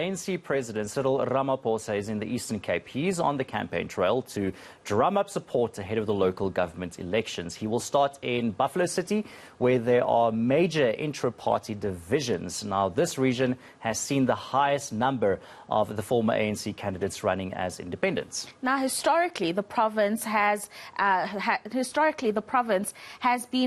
ANC President Cyril Ramaphosa is in the Eastern Cape. He's on the campaign trail to drum up support ahead of the local government elections. He will start in Buffalo City, where there are major intra-party divisions. Now, this region has seen the highest number of the former ANC candidates running as independents. Now, historically, the province has been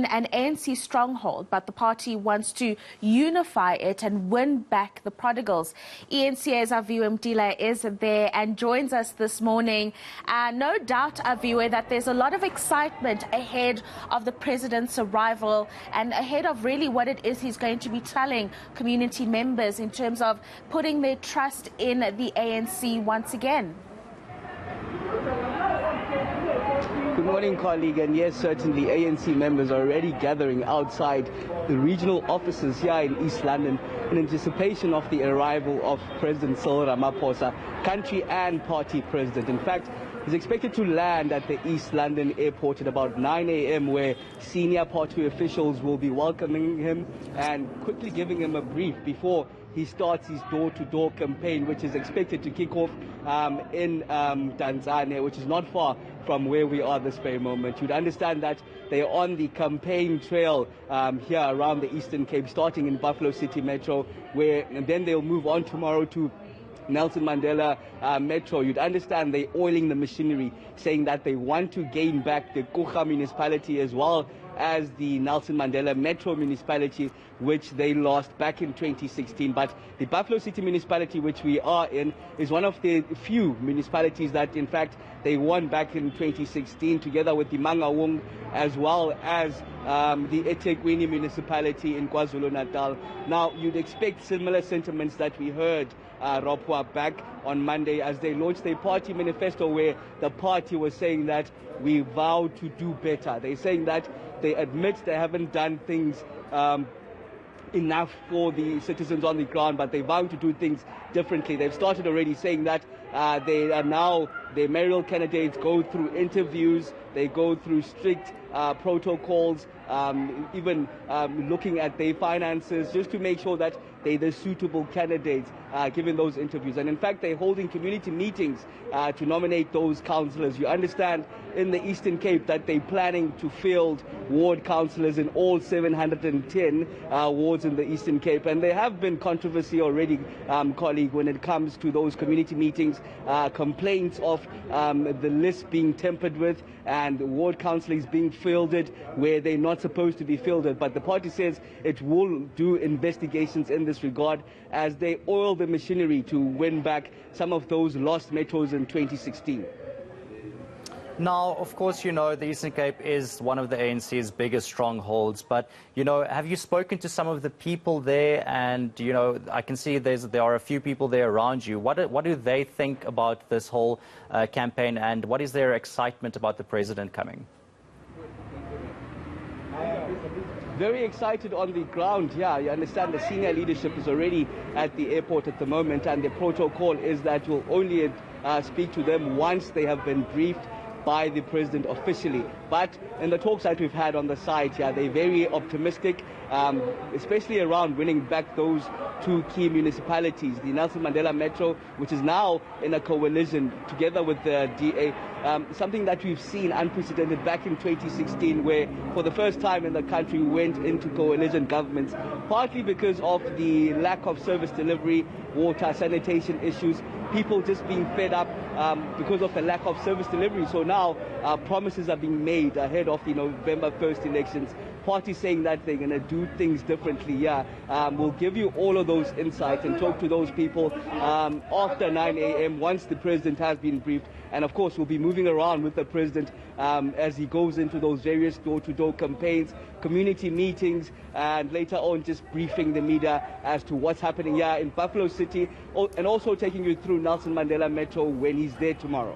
an ANC stronghold, but the party wants to unify it and win back the prodigals. eNCA's Aviwe Mtila is there and joins us this morning. No doubt, Aviwe, that there's a lot of excitement ahead of the president's arrival and ahead of really what it is he's going to be telling community members in terms of putting their trust in the ANC once again. Good morning, colleague. And yes, certainly ANC members are already gathering outside the regional offices here in East London in anticipation of the arrival of President Cyril Ramaphosa, country and party president. In fact, he's expected to land at the East London airport at about 9 a.m. where senior party officials will be welcoming him and quickly giving him a brief before he starts his door-to-door campaign, which is expected to kick off in Tanzania, which is not far from where we are this very moment. You'd understand that they are on the campaign trail here around the Eastern Cape, starting in Buffalo City Metro, and then they'll move on tomorrow to Nelson Mandela Metro. You'd understand they're oiling the machinery, saying that they want to gain back the Kucha municipality as well as the Nelson Mandela Metro municipality, which they lost back in 2016. But the Buffalo City municipality, which we are in, is one of the few municipalities that, in fact, they won back in 2016, together with the Mangaung, as well as the eThekwini municipality in KwaZulu-Natal. Now, you'd expect similar sentiments that we heard Ropwa back on Monday as they launched their party manifesto, where the party was saying that we vow to do better. They're saying that they admit they haven't done things enough for the citizens on the ground, but they vow to do things differently. They've started already saying that they are now, their mayoral candidates go through interviews, they go through strict protocols, even looking at their finances just to make sure that they're the suitable candidates given those interviews. And in fact, they're holding community meetings to nominate those councillors. You understand in the Eastern Cape that they're planning to field ward councillors in all 710 wards in the Eastern Cape. And there have been controversy already, colleague, when it comes to those community meetings, complaints of the list being tampered with and ward councillors being fielded where they're not supposed to be fielded. But the party says it will do investigations in this regard as they oil the machinery to win back some of those lost metros in 2016. Now, of course, you know, the Eastern Cape is one of the ANC's biggest strongholds, but, you know, have you spoken to some of the people there? And, you know, I can see there are a few people there around you. What do they think about this whole campaign, and what is their excitement about the president coming? Very excited on the ground. Yeah, you understand the senior leadership is already at the airport at the moment, and the protocol is that you'll only speak to them once they have been briefed by the president officially. But in the talks that we've had on the site, yeah, they're very optimistic, especially around winning back those two key municipalities, the Nelson Mandela Metro, which is now in a coalition together with the DA, something that we've seen unprecedented back in 2016, where for the first time in the country we went into coalition governments, partly because of the lack of service delivery, water, sanitation issues, people just being fed up because of the lack of service delivery. So now promises are being made ahead of the November 1st elections. Party saying that they're going to do things differently. Yeah, we'll give you all of those insights and talk to those people after 9 a.m. once the president has been briefed. And of course, we'll be moving around with the president as he goes into those various door-to-door campaigns, community meetings, and later on just briefing the media as to what's happening here in Buffalo City, and also taking you through Nelson Mandela Metro when he's there tomorrow.